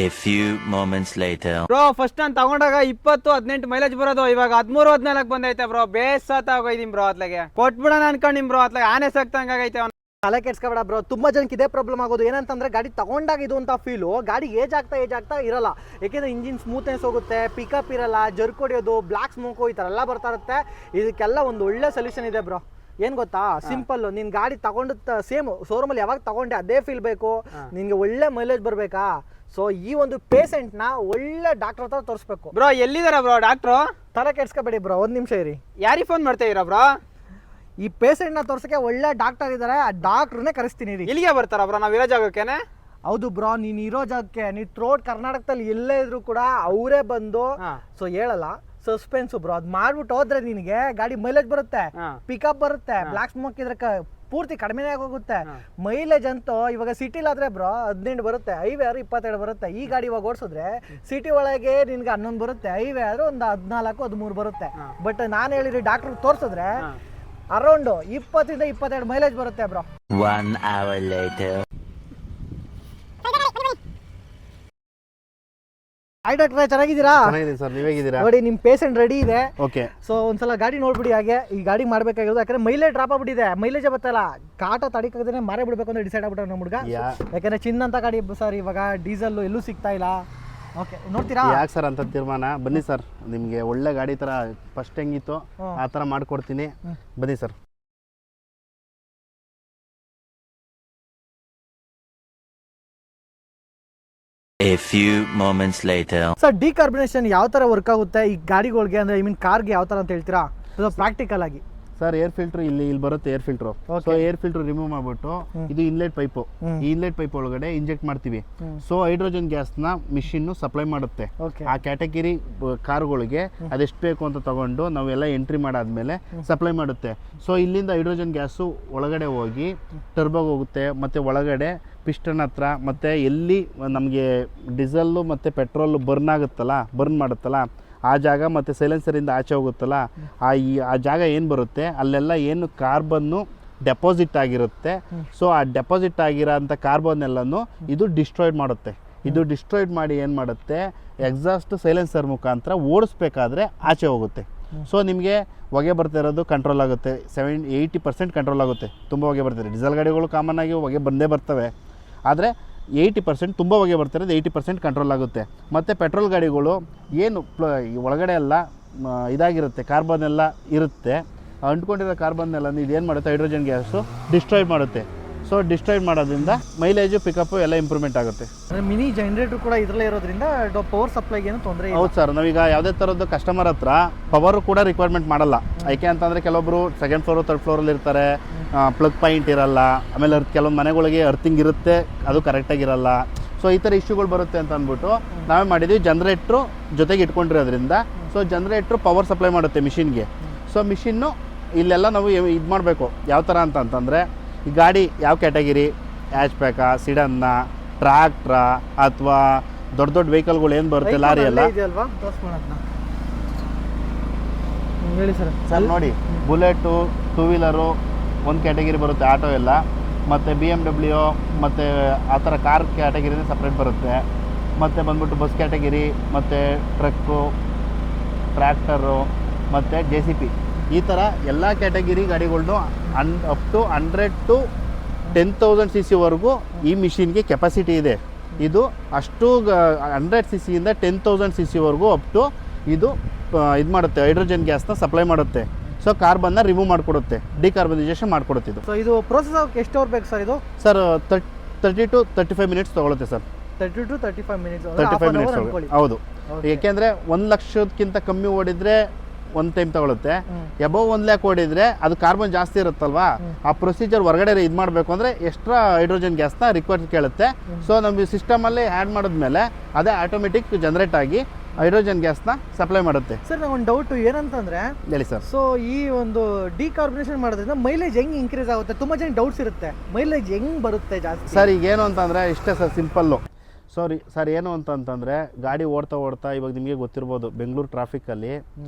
A few moments later. Bro first ನಾನು ತಗೊಂಡಾಗ 20-18 mileage ಬರೋದು, ಇವಾಗ 13-14 ಬಂದೈತೆ ಬ್ರೋ. ಬೇಸತ್ತ ಹೋಗಿದೀನಿ ಬ್ರೋ. ಅತ್ಲಾಗೆ ಕೊಟ್ಬಿಡೋಣ ಅನ್ಕೊಂಡಿಮ್ ಬ್ರೋ. ಅತ್ಲಾಗೆ ಆನೆ ಸಾಕ್ತಂಗಾಗೈತೆ. ತಲೆ ಕೆಡ್ಸ್ಕೊಬೇಡ ಬ್ರೋ. ತುಂಬಾ ಜನಕ್ಕೆ ಇದೇ ಪ್ರಾಬ್ಲಮ್ ಆಗೋದು. ಏನಂತಂದ್ರೆ ಗಾಡಿ ತಗೊಂಡಾಗ ಇದು ಅಂತ ಫೀಲು ಗಾಡಿ ಏಜ್ ಆಗ್ತಾ ಇರಲ್ಲ. ಯಾಕೆಂದ್ರೆ ಇಂಜಿನ್ ಸ್ಮೂತ್ನೆಸ್ ಹೋಗುತ್ತೆ, ಪಿಕಪ್ ಇರಲ್ಲ, ಜರ್ಕ್ ಹೊಡಿಯೋದು, ಬ್ಲಾಕ್ ಸ್ಮೋಕು ಈ ಥರ ಎಲ್ಲ ಬರ್ತಾ ಇರುತ್ತೆ. ಇದಕ್ಕೆಲ್ಲ ಒಂದು ಒಳ್ಳೆ ಸೊಲ್ಯೂಷನ್ ಇದೆ ಬ್ರೋ. ಏನ್ ಗೊತ್ತಾ, ಸಿಂಪಲ್. ನಿನ್ ಗಾಡಿ ತಗೊಂಡ ಸೇಮ್ ಶೋರೂಮಲ್ಲಿ ಯಾವಾಗ ತಗೊಂಡೆ ಅದೇ ಫೀಲ್ ಬೇಕು, ನಿನ್ಗೆ ಒಳ್ಳೆ ಮೈಲೇಜ್ ಬರ್ಬೇಕಾ. ಸೊ ಈ ಒಂದು ಪೇಷಂಟ್ ನ ಒಳ್ಳೆ ಡಾಕ್ಟರ್ ಹತ್ರ ತೋರಿಸ್ಬೇಕು ಬ್ರೋ. ಎಲ್ಲಿದಾರ bro doctor? ತಲೆ ಕೆಡ್ಸ್ಕೊಬೇಡಿ ಬ್ರೋ, ಒಂದ್ ನಿಮಿಷ ಇರಿ. ಯಾರಿಗೆ ಫೋನ್ ಮಾಡ್ತಾ ಇದೀರಾ ಬ್ರೋ? ಈ ಪೇಷಂಟ್ ನ ತೋರ್ಸಕ್ಕೆ ಒಳ್ಳೆ ಡಾಕ್ಟರ್ ಇದಾರೆ, ಆ ಡಾಕ್ಟರ್ನೇ ಕರೆಸ್ತೀನಿ ರೀ. ಇಲ್ಲಿಗೆ ಬರ್ತಾರ ಬ್ರೋ ನಾವು ಇರೋ ಜಾಗಕ್ಕೇನೆ? ಹೌದು ಬ್ರೋ, ನೀನ್ ಇರೋ ಜಾಗಕ್ಕೆ ನೀ ಥ್ರೋಟ್ ಕರ್ನಾಟಕದಲ್ಲಿ ಎಲ್ಲೇ ಇದ್ರು ಕೂಡ ಅವರೇ ಬಂದು ಸೊ ಹೇಳಲ್ಲ, ಸಸ್ಪೆನ್ಸ್ ಬ್ರೋ. ಅದ್ ಮಾಡ್ಬಿಟ್ಟು ಹೋದ್ರೆ ನಿನಗೆ ಗಾಡಿ ಮೈಲೇಜ್ ಬರುತ್ತೆ, ಪಿಕಪ್ ಬರುತ್ತೆ, ಬ್ಲಾಕ್ ಸ್ಮೋಕ್ ಇದ್ರೆ ಪೂರ್ತಿ ಕಡಿಮೆನೇ ಆಗೋಗುತ್ತೆ. ಮೈಲೇಜ್ ಅಂತೂ ಇವಾಗ ಸಿಟಿಲಾದ್ರೆ ಬ್ರೋ 18 ಬರುತ್ತೆ, ಹೈವೇ ಆದ್ರೆ 22 ಬರುತ್ತೆ. ಈ ಗಾಡಿ ಇವಾಗ ಓಡಿಸಿದ್ರೆ ಸಿಟಿ ಒಳಗೆ ನಿನ್ಗೆ 11 ಬರುತ್ತೆ, ಹೈವೇ ಆದ್ರೆ ಒಂದು 14-13 ಬರುತ್ತೆ. ಬಟ್ ನಾನು ಹೇಳಿರಿ ಡಾಕ್ಟರ್ ತೋರ್ಸಿದ್ರೆ ಅರೌಂಡ್ 20-22 ಮೈಲೇಜ್ ಬರುತ್ತೆ ಬ್ರೋ. 1 hour later. ಹಾಯ್ ಡಾಕ್ಟ್ರೆ, ಚೆನ್ನಾಗಿದ್ದೀರಾ? ಚೆನ್ನಾಗಿದೆ ಸರ್, ನೀವ್ ಹೇಗಿದ್ದೀರಾ? ನೋಡಿ ನಿಮ್ ಪೇಷಂಟ್ ರೆಡಿ ಇದೆ. ಓಕೆ. ಸೊ ಒಂದ್ಸಲ ಗಾಡಿ ನೋಡ್ಬಿಡಿ. ಹಾಗೆ ಈ ಗಾಡಿ ಮಾಡ್ಬೇಕಾಗಿರೋದು ಯಾಕಂದ್ರೆ ಮೈಲೇಜ್ ಡ್ರಾಪ್ ಆಗ್ಬಿಟ್ಟಿದೆ, ಮೈಲೇಜ್ ಬತ್ತಲ್ಲ, ಕಾಟ ತಡಿಕಾಗದೇ ಮಾರೇ ಬಿಡ್ಬೇಕು ಅಂತ ಡಿಸೈಡ್ ಆಗ್ಬಿಟ್ಟ ನಮ್ಮ ಹುಡುಗ. ಯಾಕಂದ್ರೆ ಚಿನ್ನ ಅಂತ ಗಾಡಿ ಸರ್ ಇವಾಗ ಡೀಸೆಲ್ ಎಲ್ಲೂ ಸಿಗ್ತಾ ಇಲ್ಲ. ಓಕೆ, ನೋಡ್ತೀರಾ? ಯಾಕೆ ಸರ್ ಅಂತ ತೀರ್ಮಾನ? ಬನ್ನಿ ಸರ್, ನಿಮ್ಗೆ ಒಳ್ಳೆ ಗಾಡಿ ತರ ಫಸ್ಟ್ ಹೆಂಗಿತ್ತು ಆ ತರ ಮಾಡ್ಕೊಡ್ತೀನಿ, ಬನ್ನಿ sir. A few moments later. Sir decarbonisation ಯಾವ ತರ ವರ್ಕ್ ಆಗುತ್ತೆ ಈ ಗಾಡಿಗಳಿಗೆ, ಅಂದ್ರೆ ಐ ಮೀನ್ ಕಾರ್ಗೆ ಯಾವ ತರ ಅಂತ ಹೇಳ್ತೀರಾ ಪ್ರಾಕ್ಟಿಕಲ್ ಆಗಿ? ಸರ್ ಏರ್ ಫಿಲ್ಟರ್ ಇಲ್ಲಿ ಬರುತ್ತೆ, air filter. So air filter remove ಮಾಡ್ಬಿಟ್ಟು ಇದು ಇನ್ಲೆಟ್ ಪೈಪು, ಈ ಇನ್ಲೆಟ್ ಪೈಪ್ ಒಳಗಡೆ ಇಂಜೆಕ್ಟ್ ಮಾಡ್ತೀವಿ. ಸೊ ಹೈಡ್ರೋಜನ್ ಗ್ಯಾಸ್ ನ ಮಿಷಿನ್ ಸಪ್ಲೈ ಮಾಡುತ್ತೆ. ಆ ಕ್ಯಾಟಗರಿ ಕಾರ್ಗಳಿಗೆ ಅದೆಷ್ಟು ಬೇಕು ಅಂತ ತಗೊಂಡು ನಾವೆಲ್ಲ ಎಂಟ್ರಿ ಮಾಡಾದ್ಮೇಲೆ ಸಪ್ಲೈ ಮಾಡುತ್ತೆ. ಸೊ ಇಲ್ಲಿಂದ ಹೈಡ್ರೋಜನ್ ಗ್ಯಾಸು ಒಳಗಡೆ ಹೋಗಿ ಟರ್ಬೋಗೆ ಹೋಗುತ್ತೆ, ಮತ್ತೆ ಒಳಗಡೆ ಪಿಸ್ಟನ್ ಹತ್ರ, ಮತ್ತೆ ಎಲ್ಲಿ ನಮಗೆ ಡೀಸೆಲ್ಲು ಮತ್ತು ಪೆಟ್ರೋಲ್ ಬರ್ನ್ ಮಾಡುತ್ತಲ್ಲ ಆ ಜಾಗ, ಮತ್ತು ಸೈಲೆನ್ಸರಿಂದ ಆಚೆ ಹೋಗುತ್ತಲ್ಲ ಆ ಜಾಗ ಏನು ಬರುತ್ತೆ ಅಲ್ಲೆಲ್ಲ ಏನು ಕಾರ್ಬನ್ನು ಡೆಪಾಸಿಟ್ ಆಗಿರುತ್ತೆ. ಸೊ ಆ ಡೆಪಾಸಿಟ್ ಆಗಿರೋಂಥ ಕಾರ್ಬನ್ನೆಲ್ಲನೂ ಇದು ಡಿಸ್ಟ್ರಾಯ್ಡ್ ಮಾಡುತ್ತೆ. ಇದು ಡಿಸ್ಟ್ರಾಯ್ಡ್ ಮಾಡಿ ಏನು ಮಾಡುತ್ತೆ, ಎಕ್ಸಾಸ್ಟ್ ಸೈಲೆನ್ಸರ್ ಮುಖಾಂತರ ಓಡಿಸ್ಬೇಕಾದ್ರೆ ಆಚೆ ಹೋಗುತ್ತೆ. ಸೊ ನಿಮಗೆ ಹೊಗೆ ಬರ್ತಾ ಇರೋದು ಕಂಟ್ರೋಲ್ ಆಗುತ್ತೆ, 70-80% ಕಂಟ್ರೋಲ್ ಆಗುತ್ತೆ. ತುಂಬ ಹೊಗೆ ಬರ್ತಾರೆ, ಡೀಸೆಲ್ ಗಾಡಿಗಳು ಕಾಮನ್ ಆಗಿ ಹೊಗೆ ಬಂದೇ ಬರ್ತವೆ, ಆದರೆ 80% ತುಂಬ ಹೊಗೆ ಬರ್ತಿರೋದು 80% ಕಂಟ್ರೋಲ್ ಆಗುತ್ತೆ. ಮತ್ತು ಪೆಟ್ರೋಲ್ ಗಾಡಿಗಳು ಏನು ಒಳಗಡೆ ಎಲ್ಲ ಇದಾಗಿರುತ್ತೆ, ಕಾರ್ಬನ್ ಎಲ್ಲ ಇರುತ್ತೆ, ಅಂಟ್ಕೊಂಡಿರೋ ಕಾರ್ಬನ್ ಎಲ್ಲ ಇದೇನು ಮಾಡುತ್ತೆ, ಹೈಡ್ರೋಜನ್ ಗ್ಯಾಸು ಡಿಸ್ಟ್ರಾಯ್ಡ್ ಮಾಡುತ್ತೆ. ಸೊ ಡಿಸ್ಟ್ರಾಯ್ಡ್ ಮಾಡೋದ್ರಿಂದ ಮೈಲೇಜು ಪಿಕಪ್ಪು ಎಲ್ಲ ಇಂಪ್ರೂವ್ಮೆಂಟ್ ಆಗುತ್ತೆ. ಮಿನಿ ಜನರೇಟರ್ ಕೂಡ ಇದರಲ್ಲೇ ಇರೋದ್ರಿಂದ ಪವರ್ ಸಪ್ಲೈಗೆ ಏನು ತೊಂದರೆ ಇಲ್ಲ. ಹೌದು ಸರ್, ನಾವೀಗ ಯಾವುದೇ ಥರದ್ದು ಕಸ್ಟಮರ್ ಹತ್ರ ಪವರ್ ಕೂಡ ರಿಕ್ವೈರ್ಮೆಂಟ್ ಮಾಡಲ್ಲ. ಯಾಕೆ ಅಂತಂದರೆ ಕೆಲವೊಬ್ಬರು ಸೆಕೆಂಡ್ ಫ್ಲೋರು ಥರ್ಡ್ ಫ್ಲೋರಲ್ಲಿ ಇರ್ತಾರೆ, ಪ್ಲಗ್ ಪಾಯಿಂಟ್ ಇರಲ್ಲ, ಆಮೇಲೆ ಕೆಲವೊಂದು ಮನೆಗಳಿಗೆ ಅರ್ಥಿಂಗ್ ಇರುತ್ತೆ, ಅದು ಕರೆಕ್ಟಾಗಿರಲ್ಲ. ಸೊ ಈ ಥರ ಇಶ್ಯೂಗಳು ಬರುತ್ತೆ ಅಂತ ಅಂದ್ಬಿಟ್ಟು ನಾವೇ ಮಾಡಿದ್ವಿ, ಜನ್ರೇಟ್ರು ಜೊತೆಗೆ ಇಟ್ಕೊಂಡಿರೋದ್ರಿಂದ. ಸೊ ಜನ್ರೇಟ್ರು ಪವರ್ ಸಪ್ಲೈ ಮಾಡುತ್ತೆ ಮಿಷಿನ್ಗೆ. ಸೊ ಮಿಷಿನ್ನು ಇಲ್ಲೆಲ್ಲ ನಾವು ಇದು ಮಾಡಬೇಕು. ಯಾವ ಥರ ಅಂತಂದರೆ ಈ ಗಾಡಿ ಯಾವ ಕ್ಯಾಟಗಿರಿ, ಹ್ಯಾಚ್ ಪ್ಯಾಕಾ, ಸಿಡನ್ನ, ಟ್ರ್ಯಾಕ್ಟ್ರಾ, ಅಥವಾ ದೊಡ್ಡ ದೊಡ್ಡ ವೆಹಿಕಲ್ಗಳು ಏನು ಬರುತ್ತೆ, ಲಾರಿ ಎಲ್ಲ ಹೇಳಿ ಸರ್. ಸರ್ ನೋಡಿ, ಬುಲೆಟು, ಟೂ ವೀಲರು ಒಂದು ಕ್ಯಾಟಗಿರಿ ಬರುತ್ತೆ, ಆಟೋ ಎಲ್ಲ, ಮತ್ತು BMW ಮತ್ತು ಆ ಥರ ಕಾರ್ ಕ್ಯಾಟಗಿರಿನೇ ಸಪ್ರೇಟ್ ಬರುತ್ತೆ. ಮತ್ತು ಬಂದ್ಬಿಟ್ಟು ಬಸ್ ಕ್ಯಾಟಗಿರಿ, ಮತ್ತು ಟ್ರಕ್ಕು, ಟ್ರ್ಯಾಕ್ಟರು, ಮತ್ತು JCB, ಈ ಥರ ಎಲ್ಲ category ಗಾಡಿಗಳ್ನು up to 100 to 10,000 cc ವರೆಗೂ ಈ ಮಿಷಿನ್ಗೆ ಕೆಪಾಸಿಟಿ ಇದೆ. ಇದು ಅಷ್ಟು 100 cc ಇಂದ 10,000 cc ವರೆಗೂ ಅಪ್ ಟು ಇದು ಮಾಡುತ್ತೆ, ಹೈಡ್ರೋಜನ್ ಗ್ಯಾಸ್ನ ಸಪ್ಲೈ ಮಾಡುತ್ತೆ. ಸೊ ಕಾರ್ಬನ್ನ ರಿಮೂವ್ ಮಾಡಿಕೊಡುತ್ತೆ, ಡಿಕಾರ್ಬನೈಸೇಷನ್ ಮಾಡಿಕೊಡುತ್ತೆ ಇದು. ಸೊ ಇದು ಪ್ರೋಸೆಸ್ ಆಗೋಕ್ಕೆ ಎಷ್ಟು ಅವರ್ ಬೇಕು ಸರ್ ಇದು? ಸರ್ 30 to 35 ಮಿನಿಟ್ಸ್ ತೊಗೊಳುತ್ತೆ ಸರ್. 30 to 35 minutes. 35 ಮಿನಿಟ್ಸ್ ಹೌದು. ಏಕೆಂದರೆ 1 ಲಕ್ಷಕ್ಕಿಂತ ಕಮ್ಮಿ ಓಡಿದ್ರೆ ಒಂದು ಟೈಮ್ ತಗೊಳುತ್ತೆ. ಎಬವ್ 1 ಲ್ಯಾಕ್ ಓಡಿದ್ರೆ ಅದು ಕಾರ್ಬನ್ ಜಾಸ್ತಿ ಇರುತ್ತಲ್ವಾ, ಆ ಪ್ರೊಸೀಜರ್ ಹೊರಗಡೆ ಇದು ಮಾಡಬೇಕು ಅಂದರೆ ಎಕ್ಸ್ಟ್ರಾ ಹೈಡ್ರೋಜನ್ ಗ್ಯಾಸ್ನ ರಿಕ್ವೈರ್ ಕೇಳುತ್ತೆ. ಸೊ ನಮಗೆ ಸಿಸ್ಟಮಲ್ಲಿ ಆ್ಯಡ್ ಮಾಡಿದ್ಮೇಲೆ ಅದೇ ಆಟೋಮೆಟಿಕ್ ಜನರೇಟ್ ಆಗಿ ಹೈಡ್ರೋಜನ್ ಗ್ಯಾಸ್ನ ಸಪ್ಲೈ ಮಾಡುತ್ತೆ. ಸರ್ ನಂಗೆ ಒಂದು ಡೌಟು ಏನಂತಂದರೆ, ಹೇಳಿ ಸರ್. ಸೊ ಈ ಒಂದು ಡಿಕಾರ್ಬನೇಷನ್ ಮಾಡೋದ್ರಿಂದ ಮೈಲೇಜ್ ಹೆಂಗೆ ಇನ್ಕ್ರೀಸ್ ಆಗುತ್ತೆ? ತುಂಬ ಜನ ಡೌಟ್ಸ್ ಇರುತ್ತೆ, ಮೈಲೇಜ್ ಹೆಂಗೆ ಬರುತ್ತೆ ಜಾಸ್ತಿ? ಸರ್ ಈಗ ಏನು ಅಂತಂದರೆ ಇಷ್ಟೇ ಸರ್, ಸಿಂಪಲ್ಲು. ಸರ್ ಏನು ಅಂತಂತಂದರೆ ಗಾಡಿ ಓಡ್ತಾ ಇವಾಗ ನಿಮಗೆ ಗೊತ್ತಿರ್ಬೋದು, ಬೆಂಗಳೂರು ಟ್ರಾಫಿಕಲ್ಲಿ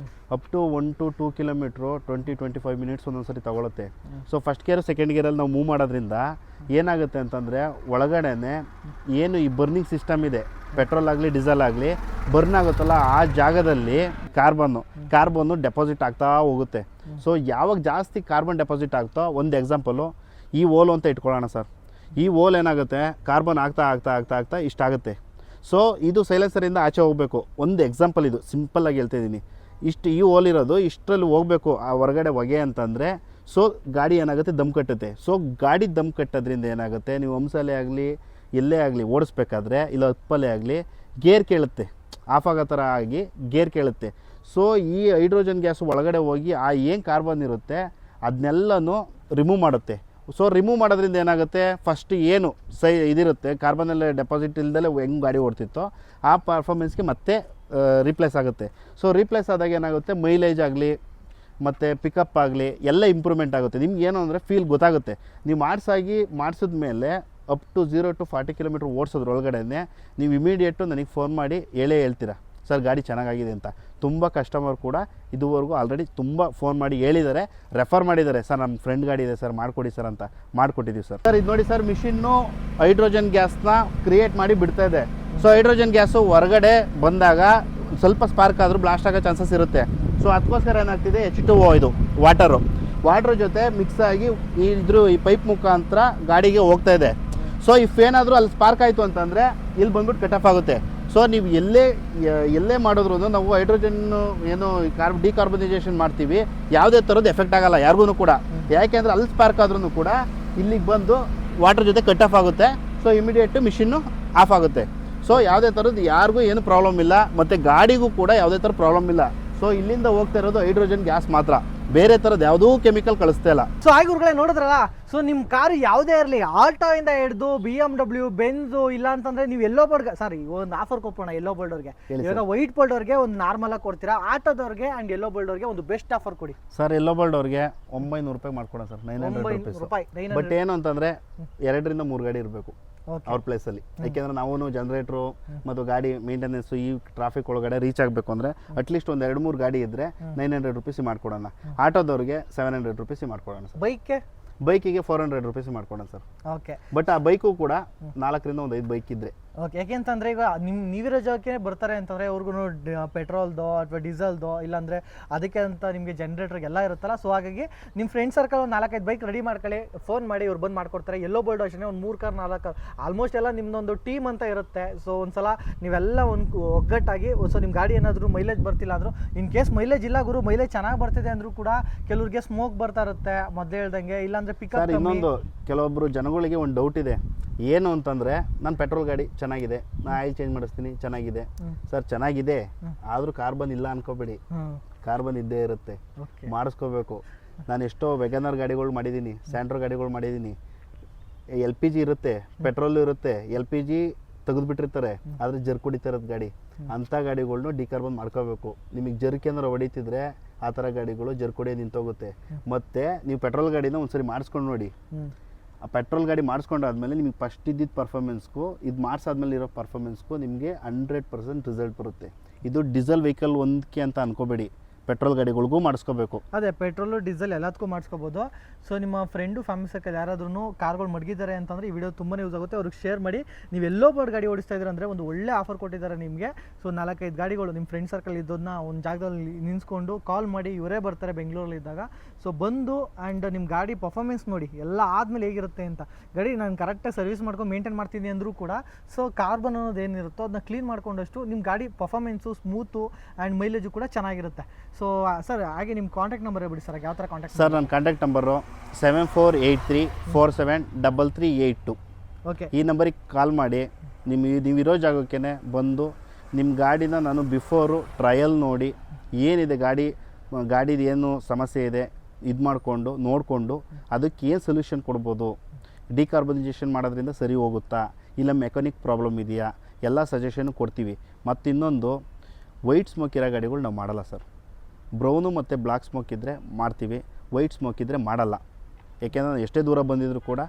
up to 1 to 2 kilometre 20-25 minutes ಒಂದೊಂದು ಸರಿ ತಗೊಳುತ್ತೆ. ಸೊ ಫಸ್ಟ್ ಗೇರು ಸೆಕೆಂಡ್ ಗೇರಲ್ಲಿ ನಾವು ಮೂವ್ ಮಾಡೋದ್ರಿಂದ ಏನಾಗುತ್ತೆ ಅಂತಂದರೆ ಒಳಗಡೆನೆ ಏನು ಈ ಬರ್ನಿಂಗ್ ಸಿಸ್ಟಮ್ ಇದೆ, ಪೆಟ್ರೋಲ್ ಆಗಲಿ ಡೀಸೆಲ್ ಆಗಲಿ ಬರ್ನ್ ಆಗುತ್ತಲ್ಲ, ಆ ಜಾಗದಲ್ಲಿ ಕಾರ್ಬನ್ನು ಡೆಪಾಸಿಟ್ ಆಗ್ತಾ ಹೋಗುತ್ತೆ. ಸೊ ಯಾವಾಗ ಜಾಸ್ತಿ ಕಾರ್ಬನ್ ಡೆಪಾಸಿಟ್ ಆಗ್ತೋ, ಒಂದು ಎಕ್ಸಾಂಪಲು ಈ ಓಲು ಅಂತ ಇಟ್ಕೊಳ್ಳೋಣ ಸರ್. ಈ ಓಲ್ ಏನಾಗುತ್ತೆ, ಕಾರ್ಬನ್ ಆಗ್ತಾ ಆಗ್ತಾ ಆಗ್ತಾ ಆಗ್ತಾ ಇಷ್ಟಾಗುತ್ತೆ. ಸೊ ಇದು ಸೈಲೆನ್ಸರಿಂದ ಆಚೆ ಹೋಗಬೇಕು. ಒಂದು ಎಕ್ಸಾಂಪಲ್, ಇದು ಸಿಂಪಲ್ಲಾಗಿ ಹೇಳ್ತಾ ಇದ್ದೀನಿ. ಈ ಓಲ್ ಇರೋದು ಇಷ್ಟರಲ್ಲಿ ಹೋಗಬೇಕು ಆ ಹೊರಗಡೆ ಹೊಗೆ ಅಂತಂದರೆ, ಸೊ ಗಾಡಿ ಏನಾಗುತ್ತೆ, ದಮ್ ಕಟ್ಟುತ್ತೆ. ಸೊ ಗಾಡಿ ದಮ್ ಕಟ್ಟೋದ್ರಿಂದ ಏನಾಗುತ್ತೆ, ನೀವು ಹಂಸಲೇ ಆಗಲಿ ಎಲ್ಲೇ ಆಗಲಿ ಓಡಿಸ್ಬೇಕಾದ್ರೆ, ಇಲ್ಲ ಹಪ್ಪಲೇ ಆಗಲಿ ಗೇರ್ ಕೇಳುತ್ತೆ, ಆಫ್ ಆಗೋ ಥರ ಆಗಿ ಗೇರ್ ಕೇಳುತ್ತೆ. ಸೊ ಈ ಹೈಡ್ರೋಜನ್ ಗ್ಯಾಸ್ ಒಳಗಡೆ ಹೋಗಿ ಆ ಏನು ಕಾರ್ಬನ್ ಇರುತ್ತೆ ಅದನ್ನೆಲ್ಲನೂ ರಿಮೂವ್ ಮಾಡುತ್ತೆ. ಸೊ ರಿಮೂವ್ ಮಾಡೋದ್ರಿಂದ ಏನಾಗುತ್ತೆ, ಫಸ್ಟ್ ಏನು ಇದಿರುತ್ತೆ ಕಾರ್ಬನಲ್ಲಿ ಡೆಪಾಸಿಟ್ ಇಲ್ದಲೇ ಹೆಂಗೆ ಗಾಡಿ ಓಡ್ತಿತ್ತೋ ಆ ಪರ್ಫಾರ್ಮೆನ್ಸ್ಗೆ ಮತ್ತೆ ರೀಪ್ಲೇಸ್ ಆಗುತ್ತೆ. ಸೊ ರೀಪ್ಲೇಸ್ ಆದಾಗ ಏನಾಗುತ್ತೆ, ಮೈಲೇಜ್ ಆಗಲಿ ಮತ್ತು ಪಿಕಪ್ ಆಗಲಿ ಎಲ್ಲ ಇಂಪ್ರೂವ್ಮೆಂಟ್ ಆಗುತ್ತೆ. ನಿಮ್ಗೆ ಏನು ಅಂದರೆ ಫೀಲ್ ಗೊತ್ತಾಗುತ್ತೆ. ನೀವು ಮಾಡಿಸಿದ ಮೇಲೆ ಅಪ್ ಟು 0 to 40 ಕಿಲೋಮೀಟ್ರ್ ಓಡಿಸೋದ್ರೊಳಗಡೆ ನೀವು ಇಮಿಡಿಯೇಟು ನನಗೆ ಫೋನ್ ಮಾಡಿ ಹೇಳ್ತೀರಾ ಸರ್ ಗಾಡಿ ಚೆನ್ನಾಗಾಗಿದೆ ಅಂತ. ತುಂಬ ಕಸ್ಟಮರ್ ಕೂಡ ಇದುವರೆಗೂ ಆಲ್ರೆಡಿ ತುಂಬ ಫೋನ್ ಮಾಡಿ ಹೇಳಿದ್ದಾರೆ, ರೆಫರ್ ಮಾಡಿದ್ದಾರೆ, ಸರ್ ನಮ್ಮ ಫ್ರೆಂಡ್ ಗಾಡಿ ಇದೆ ಸರ್ ಮಾಡಿಕೊಡಿ ಸರ್ ಅಂತ. ಮಾಡಿಕೊಟ್ಟಿದ್ದೀವಿ ಸರ್. ಇದು ನೋಡಿ ಸರ್, ಮಿಷಿನ್ನು ಹೈಡ್ರೋಜನ್ ಗ್ಯಾಸ್ನ ಕ್ರಿಯೇಟ್ ಮಾಡಿ ಬಿಡ್ತಾ ಇದೆ. ಸೊ ಹೈಡ್ರೋಜನ್ ಗ್ಯಾಸು ಹೊರಗಡೆ ಬಂದಾಗ ಸ್ವಲ್ಪ ಸ್ಪಾರ್ಕ್ ಆದರೂ ಬ್ಲಾಸ್ಟ್ ಆಗೋ ಚಾನ್ಸಸ್ ಇರುತ್ತೆ. ಸೊ ಅದಕ್ಕೋಸ್ಕರ ಏನಾಗ್ತಿದೆ, H2O ಇದು ವಾಟರ್ ಜೊತೆ ಮಿಕ್ಸ್ ಆಗಿ ಈ ಪೈಪ್ ಮುಖಾಂತರ ಗಾಡಿಗೆ ಹೋಗ್ತಾ ಇದೆ. ಸೊ ಇಫ್ ಏನಾದರೂ ಅಲ್ಲಿ ಸ್ಪಾರ್ಕ್ ಆಯಿತು ಅಂತಂದರೆ ಇಲ್ಲಿ ಬಂದ್ಬಿಟ್ಟು ಕಟ್ ಆಫ್ ಆಗುತ್ತೆ. ಸೊ ನೀವು ಎಲ್ಲೇ ಮಾಡಿದ್ರು ನಾವು ಹೈಡ್ರೋಜನ್ ಏನು ಡಿಕಾರ್ಬನೈಸೇಷನ್ ಮಾಡ್ತೀವಿ, ಯಾವುದೇ ಥರದ್ದು ಎಫೆಕ್ಟ್ ಆಗಲ್ಲ ಯಾರಿಗೂ ಕೂಡ. ಯಾಕೆಂದರೆ ಅಲ್ಲಿ ಸ್ಪಾರ್ಕ್ ಆದ್ರೂ ಕೂಡ ಇಲ್ಲಿಗೆ ಬಂದು ವಾಟರ್ ಜೊತೆ ಕಟ್ ಆಫ್ ಆಗುತ್ತೆ. ಸೊ ಇಮಿಡಿಯೇಟ್ ಮಿಷಿನ್ನು ಆಫ್ ಆಗುತ್ತೆ. ಸೊ ಯಾವುದೇ ಥರದ್ದು ಯಾರಿಗೂ ಏನು ಪ್ರಾಬ್ಲಮ್ ಇಲ್ಲ, ಮತ್ತು ಗಾಡಿಗೂ ಕೂಡ ಯಾವುದೇ ಥರ ಪ್ರಾಬ್ಲಮ್ ಇಲ್ಲ. ಸೊ ಇಲ್ಲಿಂದ ಹೋಗ್ತಾ ಇರೋದು ಹೈಡ್ರೋಜನ್ ಗ್ಯಾಸ್ ಮಾತ್ರ, ಬೇರೆ ಥರದ್ದು ಯಾವುದೂ ಕೆಮಿಕಲ್ ಕಳಿಸ್ತಾ ಇಲ್ಲ. ಸೊ ಆಗಿರ್ಗಳೇ ನೋಡಿದ್ರಲ್ಲ, ಸೊ ನಿಮ್ಮ ಕಾರು ಯಾವುದೇ ಇರಲಿ, ಆಲ್ಟೋಯಿಂದ ಹಿಡಿದು BMW, ಬೆಂಜು, ಇಲ್ಲ ಅಂತಂದ್ರೆ ನೀವು ಎಲ್ಲೋ ಬೋರ್ಡ್, ಸಾರಿ ಒಂದು ಆಫರ್ ಕೊಪ್ಪೋಣ ಎಲ್ಲೋ ಬೋಲ್ಡವ್ರಿಗೆ. ಇವಾಗ ವೈಟ್ ಬೋಲ್ಡವ್ರಿಗೆ ಒಂದು ನಾರ್ಮಲ್ ಆಗಿ ಕೊಡ್ತೀರಾ, ಆಟೋದವ್ರಿಗೆ ಆ್ಯಂಡ್ ಎಲ್ಲೋ ಬೋಲ್ಡವ್ರಿಗೆ ಒಂದು ಬೆಸ್ಟ್ ಆಫರ್ ಕೊಡಿ ಸರ್. ಎಲ್ಲೋ ಬೋಲ್ಡವ್ರಿಗೆ 900 ರೂಪಾಯಿ ಮಾಡ್ಕೊಡೋಣ ಸರ್, 900 ರೂಪಾಯಿ. ಬಟ್ ಏನು ಅಂತಂದರೆ 2 ರಿಂದ 3 ಗಾಡಿ ಇರಬೇಕು ಅವ್ರ ಪ್ಲೇಸಲ್ಲಿ. ಯಾಕೆಂದರೆ ನಾವು ಜನರೇಟ್ರು ಮತ್ತು ಗಾಡಿ ಮೇಂಟೆನೆನ್ಸ್ ಈ ಟ್ರಾಫಿಕ್ ಒಳಗಡೆ ರೀಚ್ ಆಗಬೇಕು ಅಂದರೆ ಅಟ್ಲೀಸ್ಟ್ ಒಂದು 2-3 ಗಾಡಿ ಇದ್ದರೆ 900 ರೂಪೀಸ್ ಮಾಡ್ಕೊಡೋಣ. ಆಟೋದವ್ರಿಗೆ 700 ರೂಪೀಸ್ ಮಾಡ್ಕೊಡೋಣ ಸರ್. ಬೈಕಿಗೆ 400 ರೂಪೀಸ್ ಮಾಡ್ಕೊಡೋಣ ಸರ್. ಓಕೆ. ಬಟ್ ಆ ಬೈಕು ಕೂಡ 4 ರಿಂದ 5 ಬೈಕ್ ಇದ್ರೆ ಓಕೆ. ಯಾಕೆಂತಂದ್ರೆ ಈಗ ನೀವಿರೋ ಜಾಗಕ್ಕೆ ಬರ್ತಾರೆ ಅಂತಂದ್ರೆ ಅವ್ರಿಗೂ ಪೆಟ್ರೋಲ್ದೋ ಅಥವಾ ಡೀಸೆಲ್ದೋ ಇಲ್ಲಾಂದ್ರೆ ಅದಕ್ಕೆ ಅಂತ ನಿಮಗೆ ಜನರೇಟರ್ಗೆ ಎಲ್ಲ ಇರುತ್ತಲ್ಲ. ಸೊ ಹಾಗಾಗಿ ನಿಮ್ಮ ಫ್ರೆಂಡ್ ಸರ್ಕಲ್ ಒಂದು 4-5 ಬೈಕ್ ರೆಡಿ ಮಾಡ್ಕೊಳ್ಳಿ, ಫೋನ್ ಮಾಡಿ, ಇವ್ರು ಬಂದು ಮಾಡ್ಕೊಡ್ತಾರೆ. ಎಲ್ಲೋ ಬೋಲ್ಡ್ ಅಷ್ಟೇ ಒಂದು 3 ಕಾರ್ 4 ಕಾರ್ ಆಲ್ಮೋಸ್ಟ್ ಎಲ್ಲ ನಿಮ್ದೊಂದು ಟೀಮ್ ಅಂತ ಇರುತ್ತೆ. ಸೊ ಒಂದ್ಸಲ ನೀವೆಲ್ಲ ಒಂದು ಒಗ್ಗಟ್ಟಾಗಿ, ಸೊ ನಿಮ್ಮ ಗಾಡಿ ಏನಾದರೂ ಮೈಲೇಜ್ ಬರ್ತಿಲ್ಲ ಅಂದರೂ, ಇನ್ ಕೇಸ್ ಮೈಲೇಜ್ ಇಲ್ಲ ಗುರು, ಮೈಲೇಜ್ ಚೆನ್ನಾಗಿ ಬರ್ತಿದೆ ಅಂದರೂ ಕೂಡ ಕೆಲವ್ರಿಗೆ ಸ್ಮೋಕ್ ಬರ್ತಾ ಇರುತ್ತೆ ಮೊದಲೇ ಹೇಳ್ದಂಗೆ, ಇಲ್ಲಾಂದ್ರೆ ಪಿಕಪ್. ಇನ್ನೊಂದು ಕೆಲವೊಬ್ರು ಜನಗಳಿಗೆ ಒಂದು ಡೌಟ್ ಇದೆ, ಏನು ಅಂತಂದರೆ ನನ್ನ ಪೆಟ್ರೋಲ್ ಗಾಡಿ ಚೆನ್ನಾಗಿದೆ, ನಾನು ಆಯಿಲ್ ಚೇಂಜ್ ಮಾಡಿಸ್ತೀನಿ ಚೆನ್ನಾಗಿದೆ ಸರ್. ಚೆನ್ನಾಗಿದೆ, ಆದರೂ ಕಾರ್ಬನ್ ಇಲ್ಲ ಅನ್ಕೋಬೇಡಿ, ಕಾರ್ಬನ್ ಇದ್ದೇ ಇರುತ್ತೆ, ಮಾಡಿಸ್ಕೋಬೇಕು. ನಾನು ಎಷ್ಟೋ ವೆಗನರ್ ಗಾಡಿಗಳು ಮಾಡಿದ್ದೀನಿ, ಸ್ಯಾಂಟ್ರೋ ಗಾಡಿಗಳು ಮಾಡಿದ್ದೀನಿ. LPG ಇರುತ್ತೆ, ಪೆಟ್ರೋಲ್ ಇರುತ್ತೆ, LPG ತೆಗೆದುಬಿಟ್ಟಿರ್ತಾರೆ, ಆದರೆ ಜರ್ಕ್ ಹೊಡಿತಾ ಇರೋದು ಗಾಡಿ. ಅಂಥ ಗಾಡಿಗಳ್ನು ಡಿಕಾರ್ಬನ್ ಮಾಡ್ಕೋಬೇಕು. ನಿಮಗೆ ಜರ್ಕ್ ಏನಾರು ಹೊಡಿತಿದ್ರೆ ಆ ಥರ ಗಾಡಿಗಳು ಜರ್ಕ್ ಹೊಡಿಯೋದು ನಿಂತೋಗುತ್ತೆ. ಮತ್ತು ನೀವು ಪೆಟ್ರೋಲ್ ಗಾಡಿನ ಒಂದ್ಸರಿ ಮಾಡಿಸ್ಕೊಂಡು ನೋಡಿ. ಆ ಪೆಟ್ರೋಲ್ ಗಾಡಿ ಮಾಡಿಸ್ಕೊಂಡಾದ್ಮೇಲೆ ನಿಮಗೆ ಫಸ್ಟ್ ಇದ್ದಿದ್ದು ಪರ್ಫಾರ್ಮೆನ್ಸ್ಗೂ ಇದು ಮಾಡಿಸಾದ್ಮೇಲೆ ಇರೋ ಪರ್ಫಾರ್ಮೆನ್ಸ್ಗೂ ನಿಮಗೆ 100% ರಿಸಲ್ಟ್ ಬರುತ್ತೆ. ಇದು ಡೀಸೆಲ್ ವೆಹಿಕಲ್ ಒಂದಕ್ಕೆ ಅಂತ ಅನ್ಕೋಬೇಡಿ, ಪೆಟ್ರೋಲ್ ಗಾಡಿಗಳಿಗೂ ಮಾಡಿಸ್ಕೋಬೇಕು. ಅದೇ ಪೆಟ್ರೋಲು ಡೀಸೆಲ್ ಎಲ್ಲದಕ್ಕೂ ಮಾಡಿಸ್ಕೋಬೋದು. ಸೊ ನಿಮ್ಮ ಫ್ರೆಂಡು ಫ್ಯಾಮಿಲಿ ಸರ್ಕಲ್ ಯಾರಾದ್ರೂ ಕಾರ್ಗಳು ಮಡಗಿದ್ದಾರೆ ಅಂತಂದರೆ ಈ ವಿಡಿಯೋ ತುಂಬಾ ಯೂಸ್ ಆಗುತ್ತೆ, ಅವ್ರಿಗೆ ಶೇರ್ ಮಾಡಿ. ನೀವು ಎಲ್ಲೋ ಬೋರ್ಡ್ ಗಾಡಿ ಓಡಿಸ್ತಾ ಇದ್ದಾರೆ ಅಂದರೆ ಒಂದು ಒಳ್ಳೆ ಆಫರ್ ಕೊಟ್ಟಿದ್ದಾರೆ ನಿಮಗೆ. ಸೊ 4-5 ಗಾಡಿಗಳು ನಿಮ್ಮ ಫ್ರೆಂಡ್ ಸರ್ಕಲ್ ಇದ್ದೋದನ್ನ ಒಂದು ಜಾಗದಲ್ಲಿ ನಿಲ್ಲಿಸ್ಕೊಂಡು ಕಾಲ್ ಮಾಡಿ, ಇವರೇ ಬರ್ತಾರೆ ಬೆಂಗಳೂರಲ್ಲಿ ಇದ್ದಾಗ. ಸೊ ಬಂದು ಆ್ಯಂಡ್ ನಿಮ್ಮ ಗಾಡಿ ಪರ್ಫಾರ್ಮೆನ್ಸ್ ನೋಡಿ, ಎಲ್ಲ ಆದಮೇಲೆ ಹೇಗಿರುತ್ತೆ ಅಂತ. ಗಾಡಿ ನಾನು ಕರೆಕ್ಟಾಗಿ ಸರ್ವಿಸ್ ಮಾಡ್ಕೊಂಡು ಮೇಂಟೈನ್ ಮಾಡ್ತೀನಿ ಅಂದರೂ ಕೂಡ, ಸೊ ಕಾರ್ಬನ್ ಅನ್ನೋದು ಏನಿರುತ್ತೋ ಅದನ್ನ ಕ್ಲೀನ್ ಮಾಡ್ಕೊಂಡಷ್ಟು ನಿಮ್ಮ ಗಾಡಿ ಪರ್ಫಾರ್ಮೆನ್ಸು ಸ್ಮೂತು ಆ್ಯಂಡ್ ಮೈಲೇಜು ಕೂಡ ಚೆನ್ನಾಗಿರುತ್ತೆ. ಸೊ ಸರ್ ಹಾಗೆ ನಿಮ್ಮ ಕಾಂಟ್ಯಾಕ್ಟ್ ನಂಬರ್ ಹೇಳ್ಬಿಡಿ ಸರ್, ಯಾವ ಥರ ಕಾಂಟ್ಯಾಕ್ಟ್? ಸರ್ ನನ್ನ ಕಾಂಟ್ಯಾಕ್ಟ್ ನಂಬರು 7483473382. ಓಕೆ. ಈ ನಂಬರಿಗೆ ಕಾಲ್ ಮಾಡಿ, ನೀವಿರೋ ಜಾಗಕ್ಕೆ ಬಂದು ನಿಮ್ಮ ಗಾಡಿನ ನಾನು ಬಿಫೋರು ಟ್ರಯಲ್ ನೋಡಿ, ಏನಿದೆ ಗಾಡಿದು ಏನು ಸಮಸ್ಯೆ ಇದೆ ಇದು ಮಾಡಿಕೊಂಡು ನೋಡಿಕೊಂಡು ಅದಕ್ಕೆ ಏನು ಸೊಲ್ಯೂಷನ್ ಕೊಡ್ಬೋದು, ಡಿಕಾರ್ಬನೈಸೇಷನ್ ಮಾಡೋದ್ರಿಂದ ಸರಿ ಹೋಗುತ್ತಾ, ಇಲ್ಲ ಮೆಕ್ಯಾನಿಕ್ ಪ್ರಾಬ್ಲಮ್ ಇದೆಯಾ, ಎಲ್ಲ ಸಜೆಷನ್ನು ಕೊಡ್ತೀವಿ. ಮತ್ತು ಇನ್ನೊಂದು, ವೈಟ್ ಸ್ಮೋಕ್ ಇರೋ ಗಾಡಿಗಳು ನಾವು ಮಾಡಲ್ಲ ಸರ್. ಬ್ರೌನು ಮತ್ತು ಬ್ಲ್ಯಾಕ್ ಸ್ಮೋಕ್ ಇದ್ದರೆ ಮಾಡ್ತೀವಿ, ವೈಟ್ ಸ್ಮೋಕ್ ಇದ್ದರೆ ಮಾಡಲ್ಲ. ಏಕೆಂದರೆ ಎಷ್ಟೇ ದೂರ ಬಂದಿದ್ದರೂ ಕೂಡ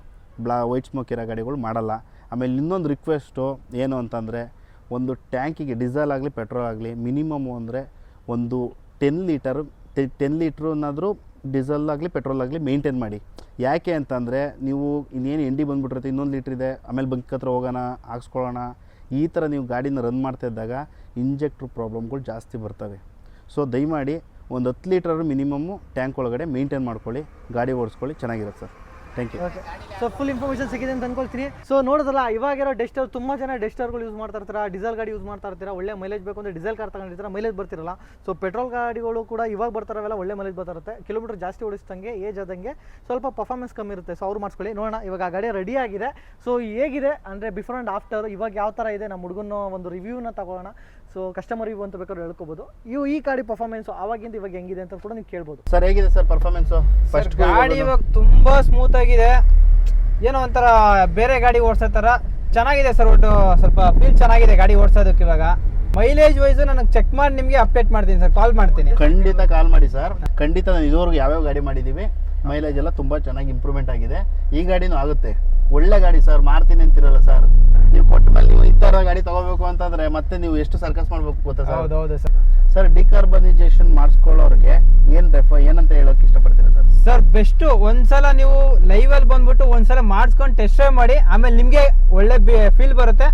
ವೈಟ್ ಸ್ಮೋಕ್ ಇರೋ ಗಾಡಿಗಳು ಮಾಡಲ್ಲ. ಆಮೇಲೆ ಇನ್ನೊಂದು ರಿಕ್ವೆಸ್ಟು ಏನು ಅಂತಂದರೆ, ಒಂದು ಟ್ಯಾಂಕಿಗೆ ಡೀಸೆಲ್ ಆಗಲಿ ಪೆಟ್ರೋಲ್ ಆಗಲಿ ಮಿನಿಮಮ್ಮು ಅಂದರೆ ಒಂದು 10 ಲೀಟ್ರು ಏನಾದರೂ ಡೀಸೆಲ್ ಆಗಲಿ ಪೆಟ್ರೋಲ್ ಆಗಲಿ ಮೇಂಟೈನ್ ಮಾಡಿ. ಯಾಕೆ ಅಂತಂದರೆ ನೀವು ಇನ್ನೇನು ಎಂಡಿ ಬಂದುಬಿಟ್ಟಿರುತ್ತೆ, ಇನ್ನೊಂದು ಲೀಟ್ರ್ ಇದೆ, ಆಮೇಲೆ ಬಂಕ್ ಹತ್ರ ಹೋಗೋಣ ಹಾಕ್ಸ್ಕೊಳ್ಳೋಣ, ಈ ಥರ ನೀವು ಗಾಡಿನ ರನ್ ಮಾಡ್ತಾ ಇದ್ದಾಗ ಇಂಜೆಕ್ಟ್ರ್ ಪ್ರಾಬ್ಲಮ್ಗಳು ಜಾಸ್ತಿ ಬರ್ತವೆ. ಸೊ ದಯಮಾಡಿ ಒಂದು 10 ಲೀಟ್ರಾದ್ರೂ ಮಿನಿಮಮ್ಮು ಟ್ಯಾಂಕ್ ಒಳಗಡೆ ಮೇಂಟೈನ್ ಮಾಡ್ಕೊಳ್ಳಿ, ಗಾಡಿ ಓಡಿಸ್ಕೊಳ್ಳಿ, ಚೆನ್ನಾಗಿರುತ್ತೆ ಸರ್. Thank you. Okay, so full information ಸಿಗಿದೆ ಅಂತ ಅನ್ಕೊಳ್ತೀನಿ. ಸೊ ನೋಡೋದಲ್ಲ, ಇವಾಗಿರೋ ಡೆಸ್ಟರ್ ತುಂಬ ಜನ ಡೆಸ್ಟರ್ಗಳು ಯೂಸ್ ಮಾಡ್ತಾ ಇರ್ತೀರಾ, ಡೀಸೆಲ್ ಗಾಡಿ ಯೂಸ್ ಮಾಡ್ತಾ ಇರ್ತೀರಾ, ಒಳ್ಳೆ ಮೈಲೇಜ್ ಬೇಕು ಅಂದರೆ ಡೀಸೆಲ್ ಕಾರ್ ತಗೊಂಡಿರ್ತೀರ, ಮೈಲೇಜ್ ಬರ್ತಿರಲ್ಲ. ಸೊ ಪೆಟ್ರೋಲ್ ಗಾಡಿಗಳು ಕೂಡ ಇವಾಗ ಬರ್ತಾರವೆಲ್ಲ ಒಳ್ಳೆ ಮೈಲೇಜ್ ಬರ್ತಿರುತ್ತೆ, ಕಿಲೋಮೀಟರ್ ಜಾಸ್ತಿ ಓಡಿಸ್ದಂಗೆ ಏಜ್ ಆದಂಗೆ ಸ್ವಲ್ಪ ಪರ್ಫಾರ್ಮೆನ್ಸ್ ಕಮ್ಮಿ ಇರುತ್ತೆ. ಸೊ ಅವ್ರು ಮಾಡಿಸ್ಕೊಳ್ಳಿ. ನೋಡೋಣ ಇವಾಗ ಆ ಗಾಡಿ ರೆಡಿ ಆಗಿದೆ. ಸೊ ಹೇಗಿದೆ ಅಂದರೆ ಬಿಫೋರ್ ಆ್ಯಂಡ್ ಆಫ್ಟರ್ ಇವಾಗ ಯಾವ ಥರ ಇದೆ, ನಮ್ಮ ಹುಡುಗನ ಒಂದು ರಿವ್ಯೂನ ತಗೊಳ್ಳೋಣ. ಸೊ ಕಸ್ಟಮರ್ ರಿವ್ಯೂ ಅಂತ ಬೇಕಾದ್ರೆ ಹೇಳ್ಕೋಬೋದು. ಈ ಗಾಡಿ ಪರ್ಫಾರ್ಮೆನ್ಸ್ ಅವಾಗಿಂದ ಇವಾಗ ಹೆಂಗಿದೆ ಅಂತ ಕೂಡ ನೀವು ಕೇಳ್ಬೋದು. ಸರ್ ಹೇಗಿದೆ ಸರ್ ಪರ್ಫಾರ್ಮೆನ್ಸು? ಫಸ್ಟ್ ಗಾಡಿ ಇವಾಗ ತುಂಬಾ ಸ್ಮೂತ್ ಆಗಿದೆ, ಏನೋ ಒಂಥರ ಬೇರೆ ಗಾಡಿ ಓಡಿಸೋ ಥರ ಚೆನ್ನಾಗಿದೆ ಸರ್. ಒಟ್ಟು ಸ್ವಲ್ಪ ಫೀಲ್ ಚೆನ್ನಾಗಿದೆ ಗಾಡಿ ಓಡಿಸೋದಕ್ಕೆ. ಇವಾಗ ಮೈಲೇಜ್ ವೈಸ್ ನನಗೆ ಚೆಕ್ ಮಾಡಿ ನಿಮಗೆ ಅಪ್ಡೇಟ್ ಮಾಡ್ತೀನಿ ಸರ್, ಕಾಲ್ ಮಾಡ್ತೀನಿ. ಖಂಡಿತ ಕಾಲ್ ಮಾಡಿ ಸರ್. ಖಂಡಿತ ನಾನು ಇದುವರೆಗೂ ಯಾವ್ಯಾವ ಗಾಡಿ ಮಾಡಿದ್ದೀವಿ ಮೈಲೇಜ್ ಎಲ್ಲ ತುಂಬ ಚೆನ್ನಾಗಿ ಇಂಪ್ರೂವ್ಮೆಂಟ್ ಆಗಿದೆ. ಈ ಗಾಡಿನೂ ಆಗುತ್ತೆ. ಒಳ್ಳೆ ಗಾಡಿ ಸರ್, ಮಾಡ್ತೀನಿ ಅಂತಿರಲ್ಲ ಸರ್, ನೀವು ಕೊಟ್ಟ ಮೇಲೆ ನೀವು ಈ ಥರ ಗಾಡಿ ತಗೋಬೇಕು ಅಂತಂದ್ರೆ ಮತ್ತೆ ನೀವು ಎಷ್ಟು ಸರ್ಕಸ್ ಮಾಡ್ಬೇಕು ಗೊತ್ತಾ ಸರ್? ಹೌದು ಸರ್. ಸರ್ ಡಿಕಾರ್ಬನೈಸೇಷನ್ ಮಾಡಿಸ್ಕೊಳ್ಳೋರಿಗೆ ಏನಂತ ಹೇಳೋಕೆ ಇಷ್ಟಪಡ್ತೀರಾ ಸರ್? ಸರ್ ಬೆಸ್ಟ್ ಒಂದ್ಸಲ ನೀವು ಲೈವ್ ಅಲ್ಲಿ ಬಂದ್ಬಿಟ್ಟು ಒಂದ್ಸಲ ಮಾಡಿಸ್ಕೊಂಡು ಟೆಸ್ಟ್ ಡ್ರೈವ್ ಮಾಡಿ, ಆಮೇಲೆ ನಿಮಗೆ ಒಳ್ಳೆ ಫೀಲ್ ಬರುತ್ತೆ,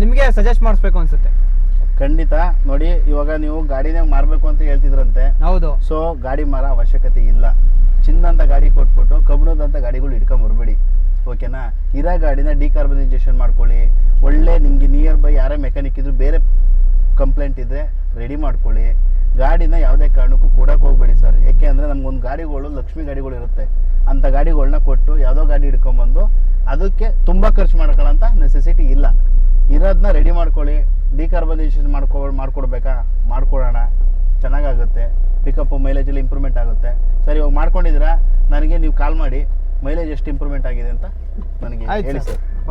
ನಿಮಗೆ ಸಜೆಸ್ಟ್ ಮಾಡಿಸ್ಬೇಕು ಅನ್ಸುತ್ತೆ. ಖಂಡಿತ ನೋಡಿ, ಇವಾಗ ನೀವು ಗಾಡಿನೇ ಮಾರಬೇಕು ಅಂತ ಹೇಳ್ತಿದ್ರಂತೆ. ಹೌದು. ಸೊ ಗಾಡಿ ಮಾರೋ ಅವಶ್ಯಕತೆ ಇಲ್ಲ. ಚಿನ್ನಂತ ಗಾಡಿ ಕೊಟ್ಬಿಟ್ಟು ಕಬ್ಬಿಣದಂತ ಗಾಡಿಗಳು ಇಟ್ಕೊಂಬರ್ಬೇಡಿ, ಓಕೆನಾ? ಇರೋ ಗಾಡಿನ ಡಿಕಾರ್ಬನೈಸೇಷನ್ ಮಾಡ್ಕೊಳ್ಳಿ. ಒಳ್ಳೆ ನಿಮಗೆ ನಿಯರ್ ಬೈ ಯಾರೇ ಮೆಕ್ಯಾನಿಕ್ ಇದ್ರು, ಬೇರೆ ಕಂಪ್ಲೇಂಟ್ ಇದ್ದರೆ ರೆಡಿ ಮಾಡ್ಕೊಳ್ಳಿ. ಗಾಡಿನ ಯಾವುದೇ ಕಾರಣಕ್ಕೂ ಕೊಡೋಕೆ ಹೋಗ್ಬೇಡಿ ಸರ್. ಏಕೆ ಅಂದರೆ ನಮಗೊಂದು ಗಾಡಿಗಳು ಲಕ್ಷ್ಮಿ ಗಾಡಿಗಳು ಇರುತ್ತೆ, ಅಂಥ ಗಾಡಿಗಳನ್ನ ಕೊಟ್ಟು ಯಾವುದೋ ಗಾಡಿ ಹಿಡ್ಕೊಂಬಂದು ಅದಕ್ಕೆ ತುಂಬ ಖರ್ಚು ಮಾಡ್ಕೊಳ್ಳೋಂಥ ನೆಸೆಸಿಟಿ ಇಲ್ಲ. ಇರೋದನ್ನ ರೆಡಿ ಮಾಡ್ಕೊಳ್ಳಿ. ಡಿಕಾರ್ಬನೈಸೇಷನ್ ಮಾಡ್ಕೊಡ್ಬೇಕಾ ಮಾಡ್ಕೊಡೋಣ, ಚೆನ್ನಾಗಾಗುತ್ತೆ. ಪಿಕಪ್ಪು ಮೈಲೇಜಲ್ಲಿ ಇಂಪ್ರೂವ್ಮೆಂಟ್ ಆಗುತ್ತೆ. ಸರಿ, ಇವಾಗ ಮಾಡ್ಕೊಂಡಿದ್ದೀರಾ, ನನಗೆ ನೀವು ಕಾಲ್ ಮಾಡಿ ಮೈಲೇಜ್ ಎಷ್ಟು ಇಂಪ್ರೂವ್ಮೆಂಟ್ ಆಗಿದೆ ಅಂತ ನನಗೆ ಹೇಳಿ ಸರ್.